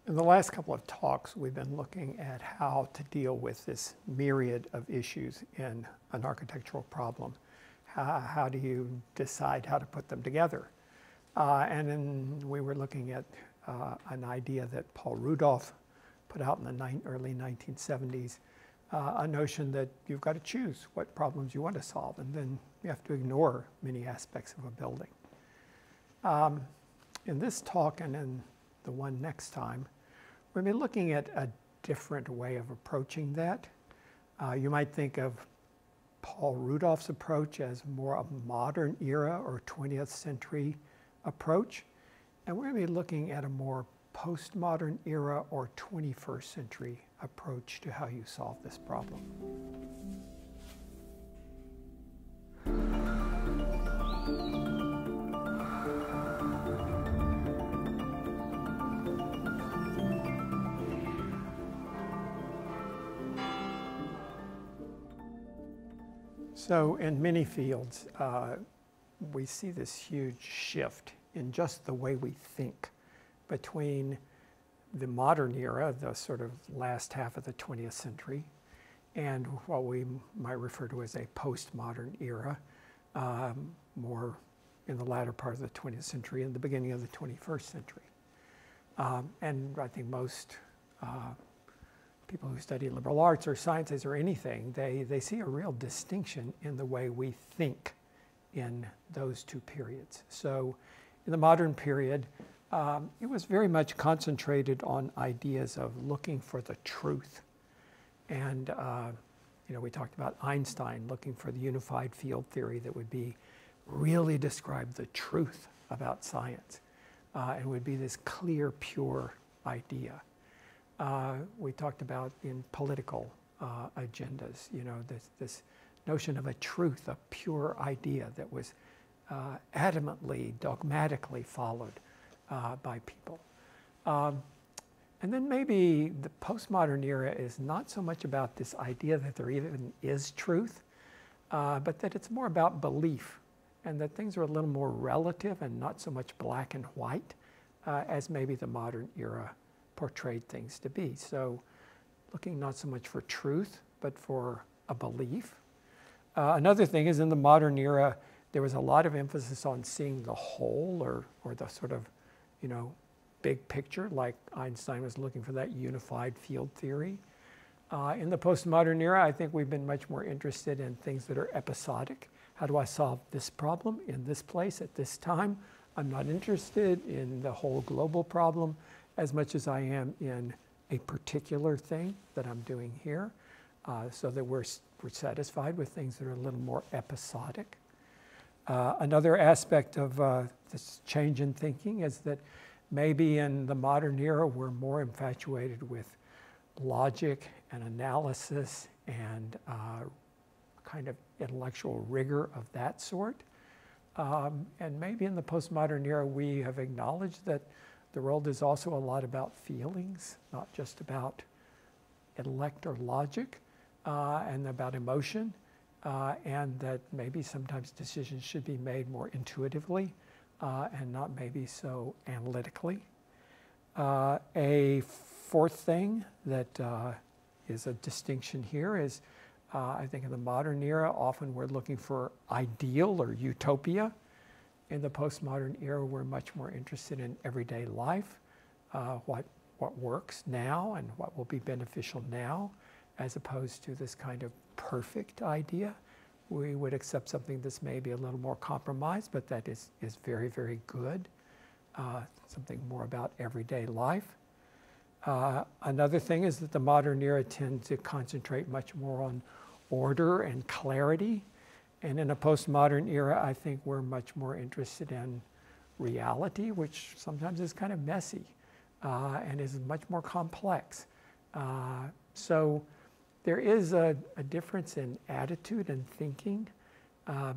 In the last couple of talks, we've been looking at how to deal with this myriad of issues in an architectural problem. How do you decide how to put them together? And then we were looking at an idea that Paul Rudolph put out in the early 1970s, a notion that you've got to choose what problems you want to solve, and then you have to ignore many aspects of a building. In this talk and in the one next time, we're going to be looking at a different way of approaching that. You might think of Paul Rudolph's approach as more a modern era or 20th century approach, and we're going to be looking at a more postmodern era or 21st century approach to how you solve this problem. So in many fields, we see this huge shift in just the way we think between the modern era, the sort of last half of the 20th century, and what we might refer to as a postmodern era, more in the latter part of the 20th century and the beginning of the 21st century. And I think most people who study liberal arts or sciences or anything, they see a real distinction in the way we think in those two periods. So in the modern period, it was very much concentrated on ideas of looking for the truth. And you know, we talked about Einstein looking for the unified field theory that would be really describe the truth about science and would be this clear, pure idea. We talked about in political agendas, you know, this notion of a truth, a pure idea that was adamantly, dogmatically followed by people. And then maybe the postmodern era is not so much about this idea that there even is truth, but that it's more about belief, and that things are a little more relative and not so much black and white as maybe the modern era portrayed things to be. So looking not so much for truth, but for a belief. Another thing is in the modern era, there was a lot of emphasis on seeing the whole or the sort of, you know, big picture, like Einstein was looking for that unified field theory. In the postmodern era, I think we've been much more interested in things that are episodic. How do I solve this problem in this place at this time? I'm not interested in the whole global problem as much as I am in a particular thing that I'm doing here, so that we're satisfied with things that are a little more episodic. Another aspect of this change in thinking is that maybe in the modern era we're more infatuated with logic and analysis and kind of intellectual rigor of that sort. And maybe in the postmodern era we have acknowledged that the world is also a lot about feelings, not just about intellect or logic, and about emotion, and that maybe sometimes decisions should be made more intuitively and not maybe so analytically. A fourth thing that is a distinction here is I think in the modern era often we're looking for ideal or utopia. In the postmodern era, we're much more interested in everyday life, what works now and what will be beneficial now, as opposed to this kind of perfect idea. We would accept something that's maybe a little more compromised, but that is very, very good, something more about everyday life. Another thing is that the modern era tends to concentrate much more on order and clarity. And in a postmodern era, I think we're much more interested in reality, which sometimes is kind of messy and is much more complex. So there is a difference in attitude and thinking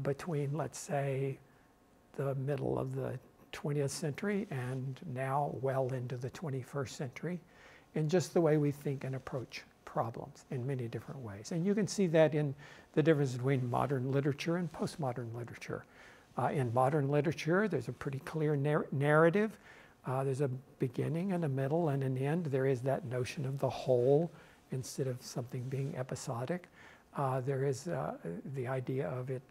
between, let's say, the middle of the 20th century and now well into the 21st century in just the way we think and approach problems in many different ways. And you can see that in the difference between modern literature and postmodern literature. In modern literature, there's a pretty clear narrative There's a beginning and a middle and an end. There is that notion of the whole instead of something being episodic. There is the idea of it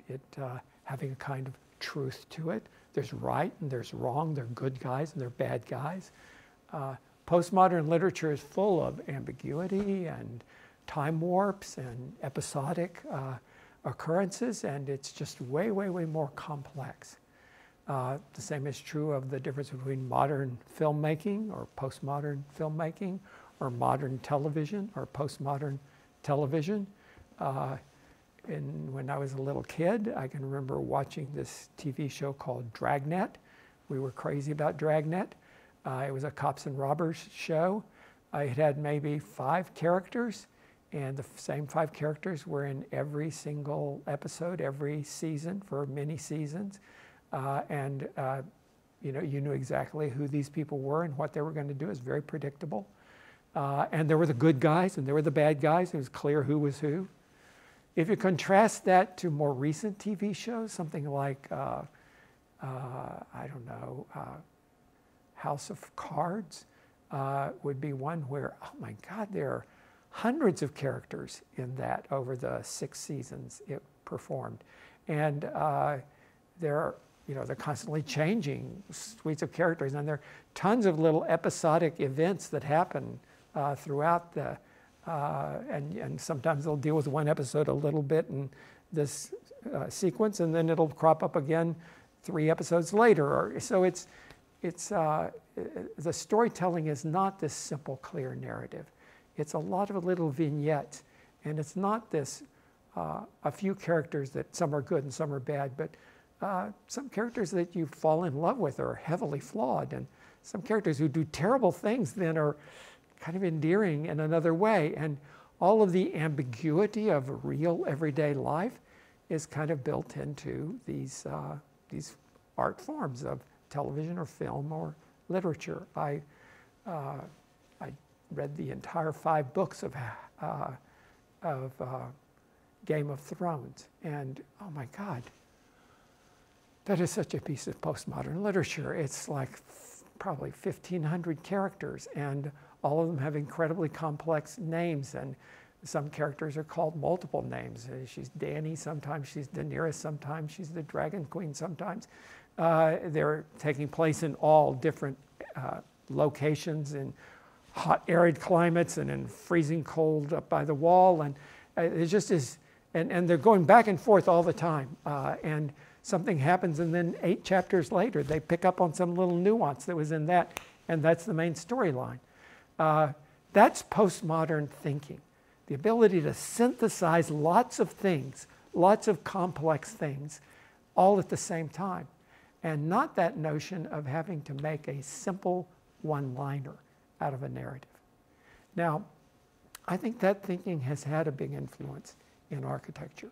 having a kind of truth to it. There's right and there's wrong. There are good guys and there are bad guys. Postmodern literature is full of ambiguity and time warps and episodic occurrences, and it's just way, way, way more complex. The same is true of the difference between modern filmmaking or postmodern filmmaking, or modern television or postmodern television. When I was a little kid, I can remember watching this TV show called Dragnet. We were crazy about Dragnet. It was a cops and robbers show. It had maybe 5 characters, and the same 5 characters were in every single episode, every season for many seasons. You knew exactly who these people were and what they were going to do. It was very predictable. And there were the good guys and there were the bad guys. It was clear who was who. If you contrast that to more recent TV shows, something like, I don't know, House of Cards would be one where, oh my God, there are hundreds of characters in that over the 6 seasons it performed. And they're constantly changing suites of characters, and there are tons of little episodic events that happen throughout the, and sometimes they'll deal with one episode a little bit in this sequence, and then it'll crop up again 3 episodes later. So the storytelling is not this simple, clear narrative. It's a lot of little vignettes, and it's not this a few characters that some are good and some are bad, but some characters that you fall in love with are heavily flawed, and some characters who do terrible things then are kind of endearing in another way. And all of the ambiguity of real everyday life is kind of built into these art forms of television or film or literature. I read the entire 5 books of Game of Thrones, and oh my God, that is such a piece of postmodern literature. It's like probably 1,500 characters, and all of them have incredibly complex names, and some characters are called multiple names. She's Dany, sometimes she's Daenerys, sometimes she's the Dragon Queen, sometimes. They're taking place in all different locations, in hot, arid climates, and in freezing cold up by the wall, and it just is, and they're going back and forth all the time, and something happens, and then 8 chapters later, they pick up on some little nuance that was in that, and that's the main storyline. That's postmodern thinking. The ability to synthesize lots of things, lots of complex things, all at the same time. And not that notion of having to make a simple one-liner out of a narrative. Now, I think that thinking has had a big influence in architecture.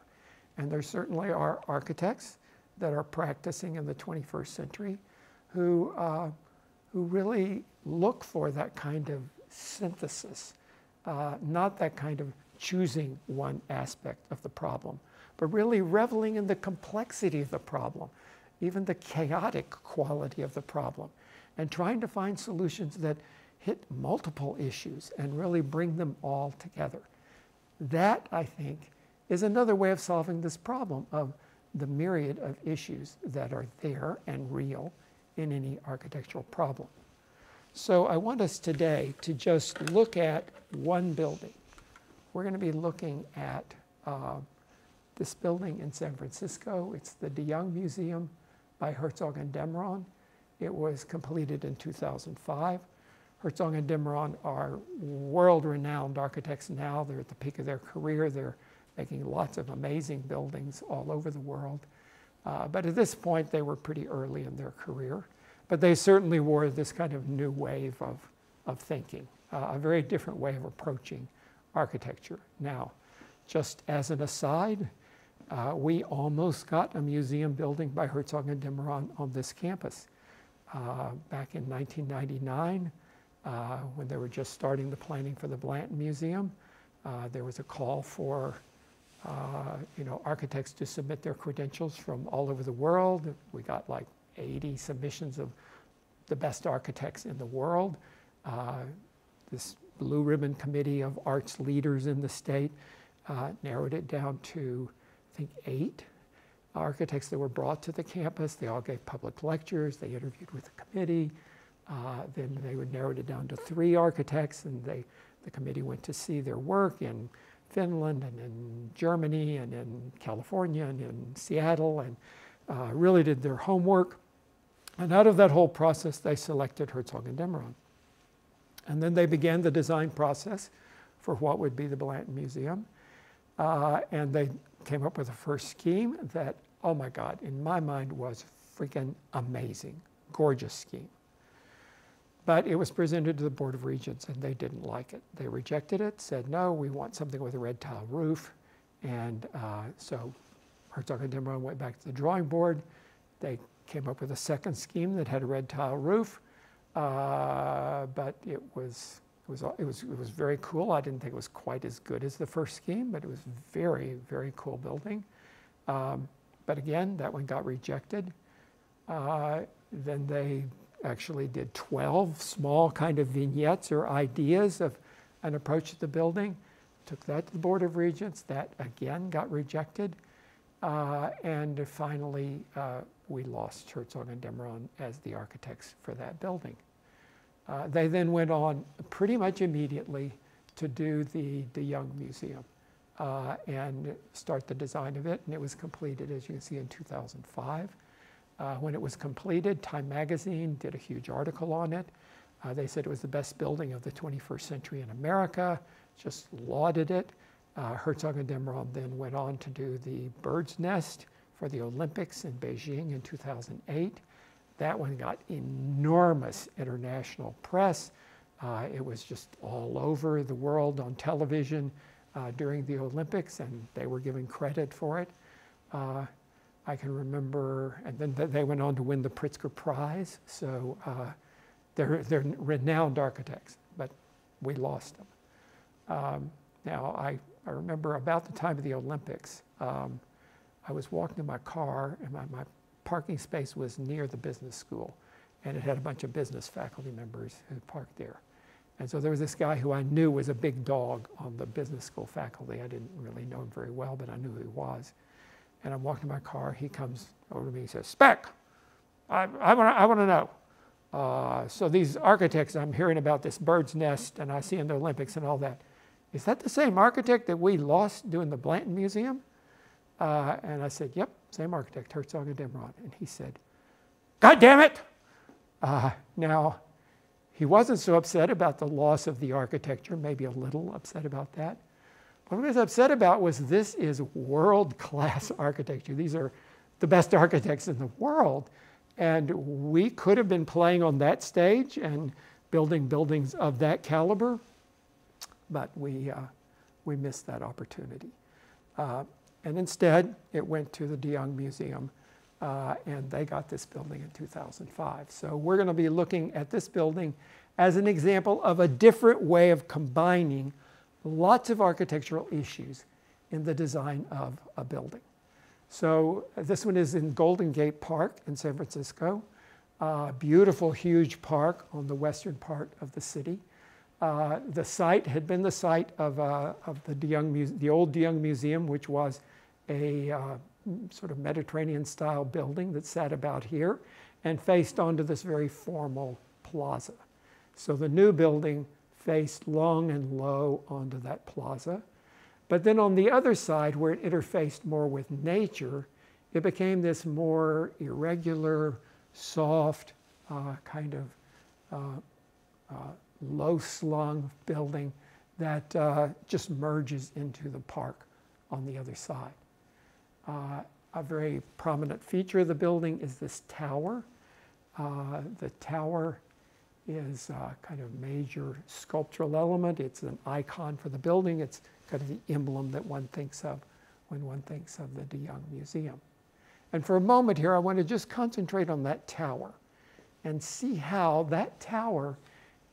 And there certainly are architects that are practicing in the 21st century who really look for that kind of synthesis, not that kind of choosing one aspect of the problem, but really reveling in the complexity of the problem, even the chaotic quality of the problem, and trying to find solutions that hit multiple issues and really bring them all together. That, I think, is another way of solving this problem of the myriad of issues that are there and real in any architectural problem. So I want us today to just look at one building. We're going to be looking at this building in San Francisco. It's the de Young Museum by Herzog and de Meuron. It was completed in 2005. Herzog and de Meuron are world-renowned architects now. They're at the peak of their career. They're making lots of amazing buildings all over the world. But at this point, they were pretty early in their career. But they certainly were this kind of new wave of thinking, a very different way of approaching architecture. Now, just as an aside, we almost got a museum building by Herzog and de Meuron on this campus. Back in 1999, when they were just starting the planning for the Blanton Museum, there was a call for architects to submit their credentials from all over the world. We got like 80 submissions of the best architects in the world. This blue ribbon committee of arts leaders in the state narrowed it down to, I think, 8 architects that were brought to the campus. They all gave public lectures. They interviewed with the committee. Then they would narrow it down to 3 architects, and the committee went to see their work in Finland and in Germany and in California and in Seattle, and really did their homework. And out of that whole process, they selected Herzog and de Meuron. And then they began the design process for what would be the Blanton Museum. And they came up with a first scheme that, oh my God, in my mind was freaking amazing, gorgeous scheme. But it was presented to the Board of Regents and they didn't like it. They rejected it, said, no, we want something with a red tile roof. And so Herzog and de Meuron went back to the drawing board. They came up with a second scheme that had a red tile roof. But it was very cool. I didn't think it was quite as good as the first scheme, but it was very, very cool building. But again, that one got rejected. Then they actually did 12 small kind of vignettes or ideas of an approach to the building. Took that to the Board of Regents. That again got rejected. And finally, we lost Herzog and de Meuron as the architects for that building. They then went on pretty much immediately to do the De Young Museum and start the design of it. And it was completed, as you can see, in 2005. When it was completed, Time magazine did a huge article on it. They said it was the best building of the 21st century in America, just lauded it. Herzog and de Meuron then went on to do the Bird's Nest for the Olympics in Beijing in 2008. That one got enormous international press. It was just all over the world on television during the Olympics, and they were given credit for it. I can remember, and then they went on to win the Pritzker Prize. So they're renowned architects, but we lost them. Now, I remember about the time of the Olympics, I was walking in my car, and my parking space was near the business school, and it had a bunch of business faculty members who parked there. And so there was this guy who I knew was a big dog on the business school faculty. I didn't really know him very well, but I knew who he was. And I'm walking in my car, he comes over to me and says, Speck, I want to know. So these architects, I'm hearing about this Bird's Nest, and I see in the Olympics and all that. Is that the same architect that we lost doing the Blanton Museum? And I said, yep, same architect, Herzog and de Meuron. And he said, God damn it! Now, he wasn't so upset about the loss of the architecture, maybe a little upset about that. What he was upset about was this is world-class architecture. These are the best architects in the world. And we could have been playing on that stage and building buildings of that caliber, but we missed that opportunity. And instead, it went to the De Young Museum, and they got this building in 2005. So we're going to be looking at this building as an example of a different way of combining lots of architectural issues in the design of a building. So this one is in Golden Gate Park in San Francisco. Beautiful, huge park on the western part of the city. The site had been the site of the old De Young Museum, which was a sort of Mediterranean-style building that sat about here and faced onto this very formal plaza. So the new building faced long and low onto that plaza. But then on the other side, where it interfaced more with nature, it became this more irregular, soft, kind of low-slung building that just merges into the park on the other side. A very prominent feature of the building is this tower. The tower is kind of a major sculptural element. It's an icon for the building. It's kind of the emblem that one thinks of when one thinks of the De Young Museum. And for a moment here, I want to just concentrate on that tower and see how that tower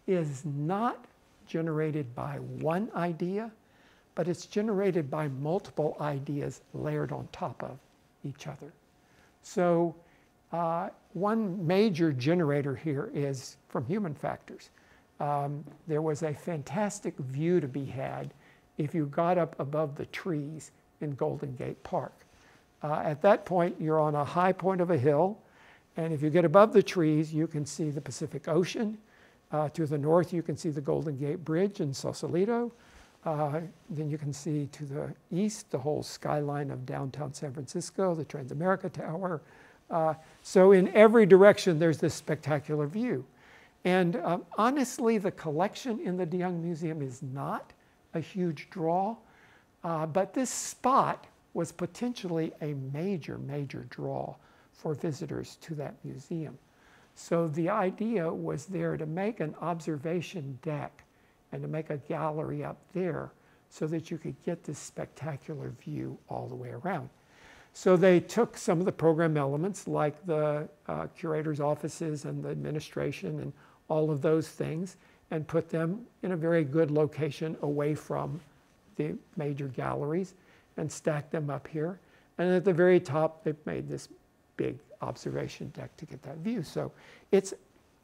is not generated by one idea, but it's generated by multiple ideas layered on top of each other. So one major generator here is from human factors. There was a fantastic view to be had if you got up above the trees in Golden Gate Park. At that point, you're on a high point of a hill, and if you get above the trees, you can see the Pacific Ocean. To the north, you can see the Golden Gate Bridge in Sausalito. Then you can see to the east the whole skyline of downtown San Francisco, the Transamerica Tower. So in every direction, there's this spectacular view. And honestly, the collection in the DeYoung Museum is not a huge draw, but this spot was potentially a major, major draw for visitors to that museum. So the idea was there to make an observation deck and to make a gallery up there so that you could get this spectacular view all the way around. So they took some of the program elements like the curator's offices and the administration and all of those things and put them in a very good location away from the major galleries and stacked them up here. And at the very top, they've made this big observation deck to get that view. So it's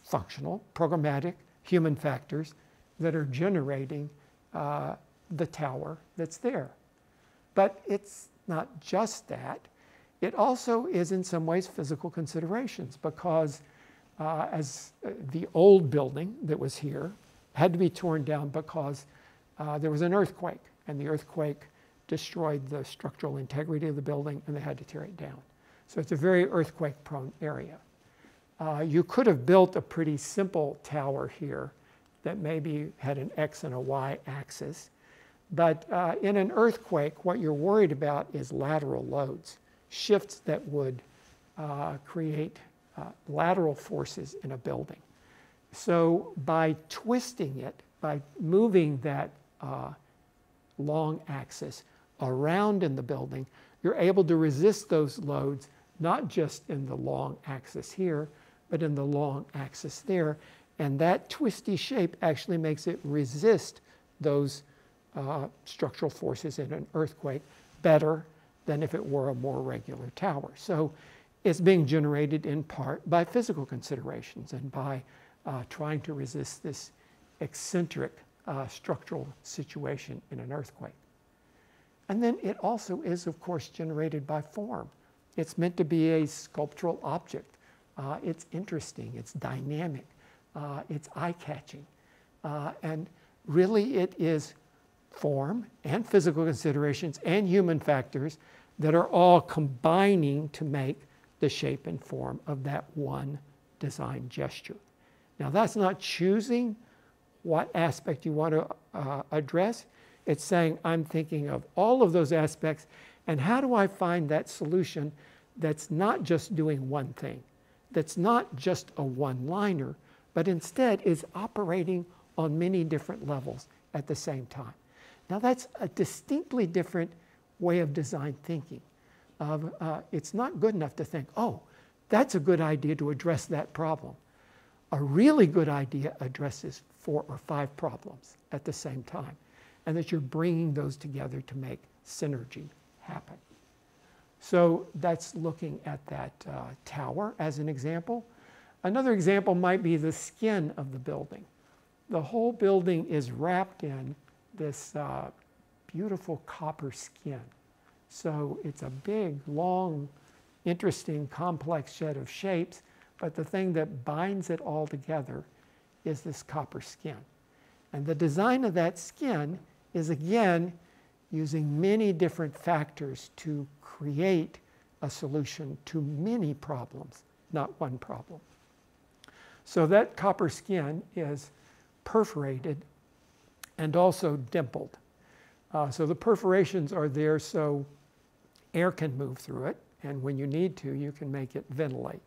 functional, programmatic, human factors that are generating the tower that's there. But it's not just that. It also is in some ways physical considerations because as the old building that was here had to be torn down because there was an earthquake, and the earthquake destroyed the structural integrity of the building and they had to tear it down. So it's a very earthquake-prone area. You could have built a pretty simple tower here that maybe had an X and a Y axis. But in an earthquake, what you're worried about is lateral loads, shifts that would create lateral forces in a building. So by twisting it, by moving that long axis around in the building, you're able to resist those loads, not just in the long axis here, but in the long axis there. And that twisty shape actually makes it resist those structural forces in an earthquake better than if it were a more regular tower. So it's being generated in part by physical considerations and by trying to resist this eccentric structural situation in an earthquake. And then it also is, of course, generated by form. It's meant to be a sculptural object. It's interesting, it's dynamic, it's eye-catching. And really it is form and physical considerations and human factors that are all combining to make the shape and form of that one design gesture. Now that's not choosing what aspect you want to address. It's saying, I'm thinking of all of those aspects, and how do I find that solution that's not just doing one thing, that's not just a one-liner, but instead is operating on many different levels at the same time. Now that's a distinctly different way of design thinking. It's not good enough to think, oh, that's a good idea to address that problem. A really good idea addresses 4 or 5 problems at the same time, and that you're bringing those together to make synergy happen. So that's looking at that tower as an example. Another example might be the skin of the building. The whole building is wrapped in this beautiful copper skin. So it's a big, long, interesting, complex set of shapes, but the thing that binds it all together is this copper skin. And the design of that skin is, again, using many different factors to create a solution to many problems, not one problem. So that copper skin is perforated and also dimpled. So the perforations are there so air can move through it, and when you need to, you can make it ventilate.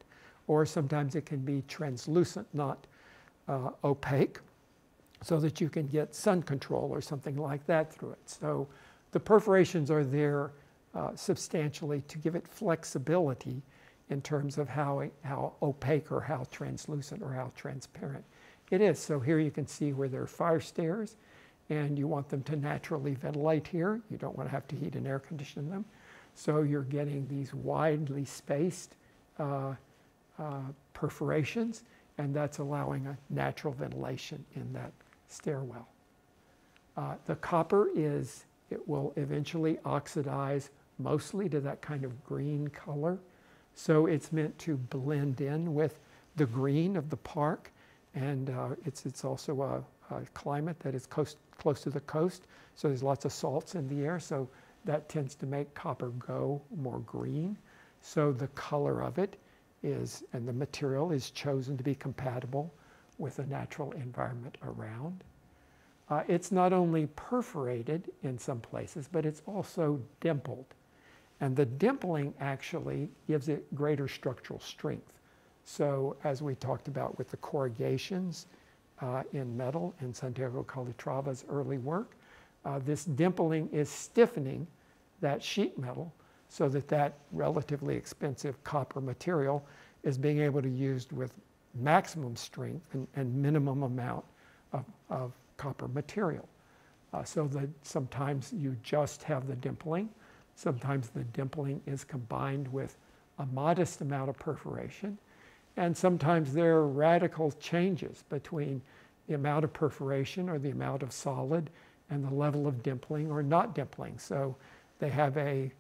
Or sometimes it can be translucent, not opaque, so that you can get sun control or something like that through it. So the perforations are there substantially to give it flexibility in terms of how opaque or how translucent or how transparent it is. So here you can see where there are fire stairs, and you want them to naturally ventilate here. You don't want to have to heat and air condition them. So you're getting these widely spaced perforations, and that's allowing a natural ventilation in that stairwell. The copper it will eventually oxidize mostly to that kind of green color. So it's meant to blend in with the green of the park, and it's also a climate that is close to the coast, so there's lots of salts in the air, so that tends to make copper go more green. So the color of it and the material is chosen to be compatible with the natural environment around. It's not only perforated in some places, but it's also dimpled. And the dimpling actually gives it greater structural strength. So as we talked about with the corrugations in metal in Santiago Calatrava's early work, this dimpling is stiffening that sheet metal so that relatively expensive copper material is being able to be used with maximum strength and minimum amount of copper material. So that sometimes you just have the dimpling. Sometimes the dimpling is combined with a modest amount of perforation. And sometimes there are radical changes between the amount of perforation or the amount of solid and the level of dimpling or not dimpling. So they have a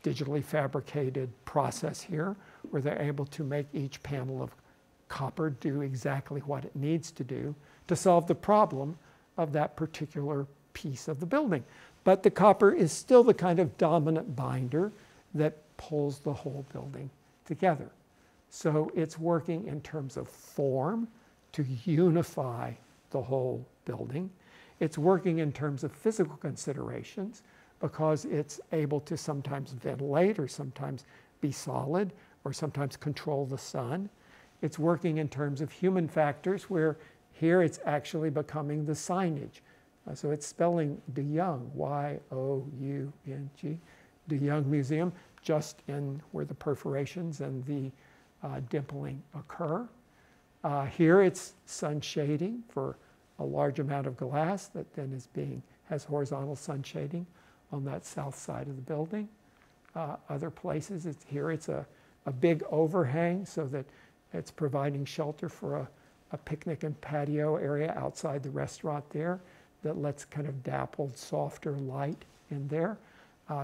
digitally fabricated process here where they're able to make each panel of copper do exactly what it needs to do to solve the problem of that particular piece of the building. But the copper is still the kind of dominant binder that pulls the whole building together. So it's working in terms of form to unify the whole building. It's working in terms of physical considerations because it's able to sometimes ventilate or sometimes be solid or sometimes control the sun. It's working in terms of human factors where here it's actually becoming the signage. So it's spelling De Young, Y-O-U-N-G, De Young Museum, just in where the perforations and the dimpling occur. Here it's sun shading for a large amount of glass that then has horizontal sun shading on that south side of the building. Other places, it's a big overhang so that it's providing shelter for a picnic and patio area outside the restaurant there that lets kind of dappled, softer light in there.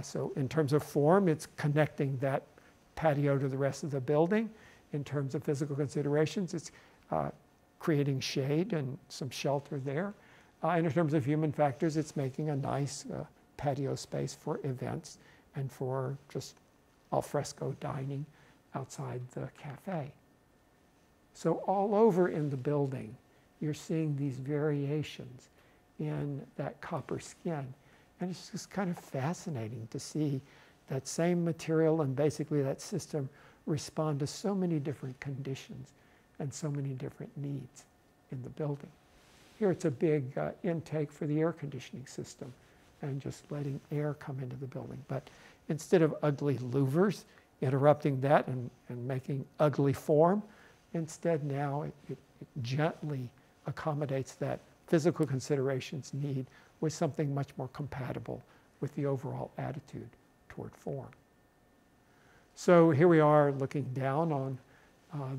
So in terms of form, it's connecting that patio to the rest of the building. In terms of physical considerations, it's creating shade and some shelter there. And in terms of human factors, it's making a nice patio space for events and for just al fresco dining outside the cafe. So all over in the building, you're seeing these variations in that copper skin. And it's just kind of fascinating to see that same material and basically that system respond to so many different conditions and so many different needs in the building. Here it's a big intake for the air conditioning system and just letting air come into the building. But instead of ugly louvers interrupting that and making ugly form, instead now it gently accommodates that physical considerations need with something much more compatible with the overall attitude toward form. So here we are looking down on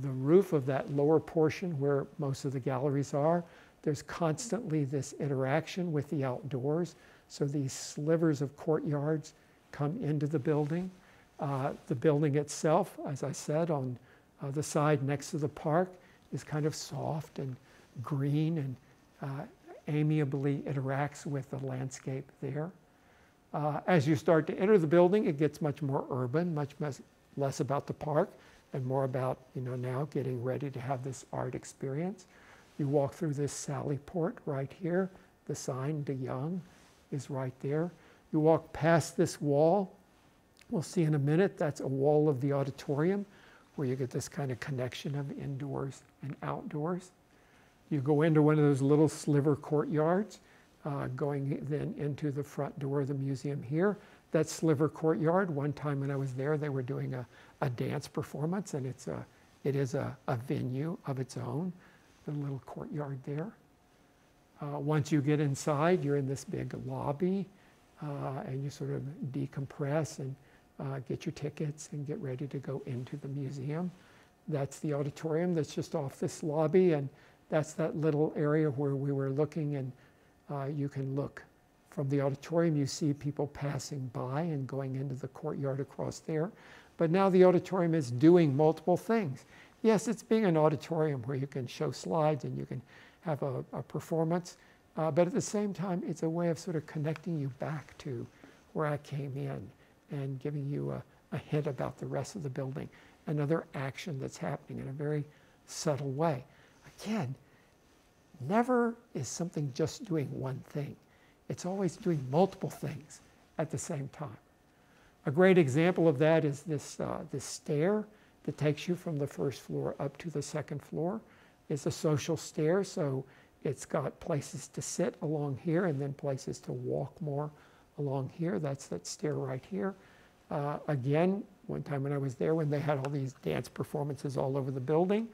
the roof of that lower portion where most of the galleries are. There's constantly this interaction with the outdoors. So these slivers of courtyards come into the building. The building itself, as I said, on the side next to the park is kind of soft and green and amiably interacts with the landscape there. As you start to enter the building, it gets much more urban, much less about the park and more about, now getting ready to have this art experience. You walk through this sally port right here. The sign, De Young, is right there. You walk past this wall. We'll see in a minute, that's a wall of the auditorium where you get this kind of connection of indoors and outdoors. You go into one of those little sliver courtyards, going then into the front door of the museum here. That sliver courtyard, one time when I was there, they were doing a dance performance, and it is a venue of its own, the little courtyard there. Once you get inside, you're in this big lobby, and you sort of decompress and get your tickets and get ready to go into the museum. That's the auditorium that's just off this lobby, and that's that little area where we were looking, and you can look from the auditorium. You see people passing by and going into the courtyard across there. But now the auditorium is doing multiple things. Yes, it's being an auditorium where you can show slides and you can have a performance, but at the same time, it's a way of sort of connecting you back to where I came in and giving you a hint about the rest of the building, another action that's happening in a very subtle way. Again, never is something just doing one thing. It's always doing multiple things at the same time. A great example of that is this stair that takes you from the first floor up to the second floor. It's a social stair, so it's got places to sit along here and then places to walk more along here. That's that stair right here. Again, one time when I was there, when they had all these dance performances all over the building,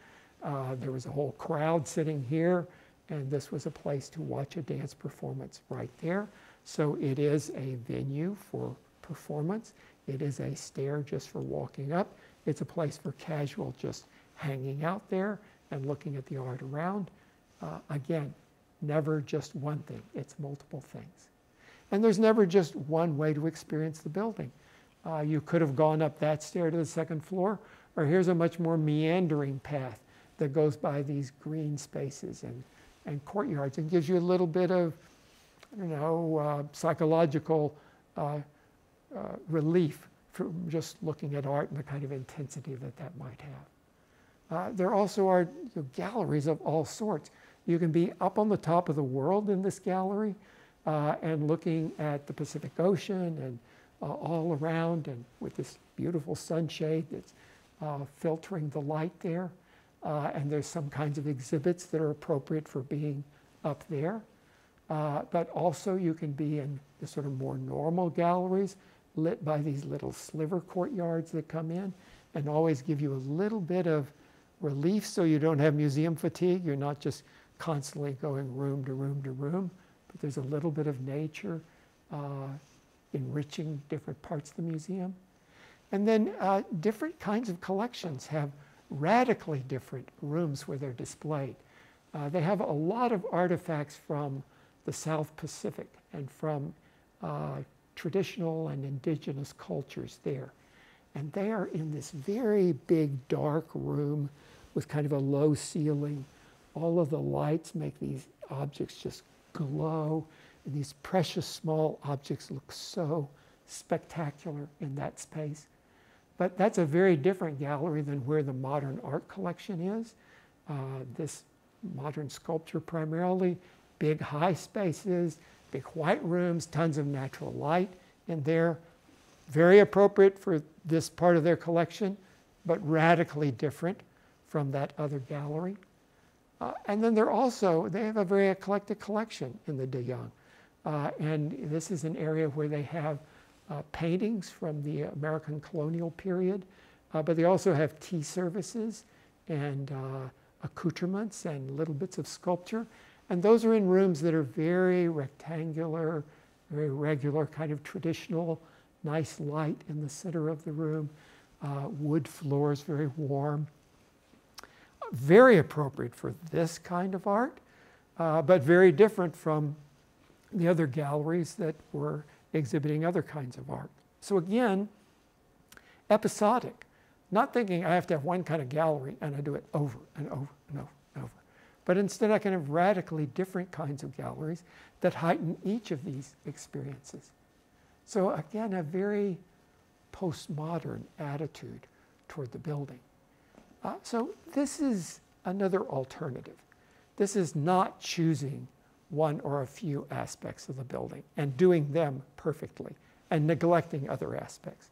there was a whole crowd sitting here, and this was a place to watch a dance performance right there. So it is a venue for performance. It is a stair just for walking up. It's a place for casual just hanging out there and looking at the art around. Again, never just one thing. It's multiple things. And there's never just one way to experience the building. You could have gone up that stair to the second floor, or here's a much more meandering path that goes by these green spaces and courtyards and gives you a little bit of, I don't know, psychological relief from just looking at art and the kind of intensity that that might have. There also are galleries of all sorts. You can be up on the top of the world in this gallery and looking at the Pacific Ocean and all around, and with this beautiful sunshade that's filtering the light there. And there's some kinds of exhibits that are appropriate for being up there. But also you can be in the sort of more normal galleries lit by these little sliver courtyards that come in and always give you a little bit of relief so you don't have museum fatigue. You're not just constantly going room to room to room, but there's a little bit of nature enriching different parts of the museum. And then different kinds of collections have radically different rooms where they're displayed. They have a lot of artifacts from the South Pacific and from traditional and indigenous cultures there. And they are in this very big dark room with kind of a low ceiling. All of the lights make these objects just glow, and these precious small objects look so spectacular in that space. But that's a very different gallery than where the modern art collection is. This modern sculpture primarily, big high spaces, big white rooms, tons of natural light in there. Very appropriate for this part of their collection, but radically different from that other gallery. And then they have a very eclectic collection in the De Young. And this is an area where they have paintings from the American colonial period, but they also have tea services and accoutrements and little bits of sculpture. And those are in rooms that are very rectangular, very regular, kind of traditional, nice light in the center of the room, wood floors, very warm. Very appropriate for this kind of art, but very different from the other galleries that were exhibiting other kinds of art. So again, episodic, not thinking I have to have one kind of gallery and I do it over and over and over and over. But instead I can have radically different kinds of galleries that heighten each of these experiences. So again, a very postmodern attitude toward the building. So this is another alternative. This is not choosing one or a few aspects of the building and doing them perfectly and neglecting other aspects.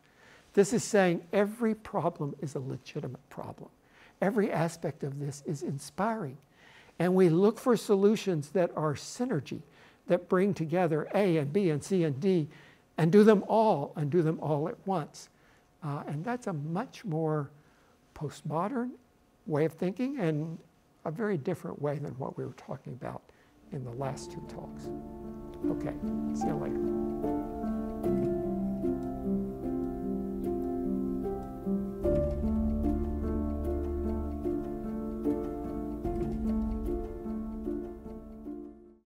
This is saying every problem is a legitimate problem. Every aspect of this is inspiring. And we look for solutions that are synergy, that bring together A and B and C and D and do them all at once. And that's a much more postmodern way of thinking and a very different way than what we were talking about in the last two talks. Okay, see you later.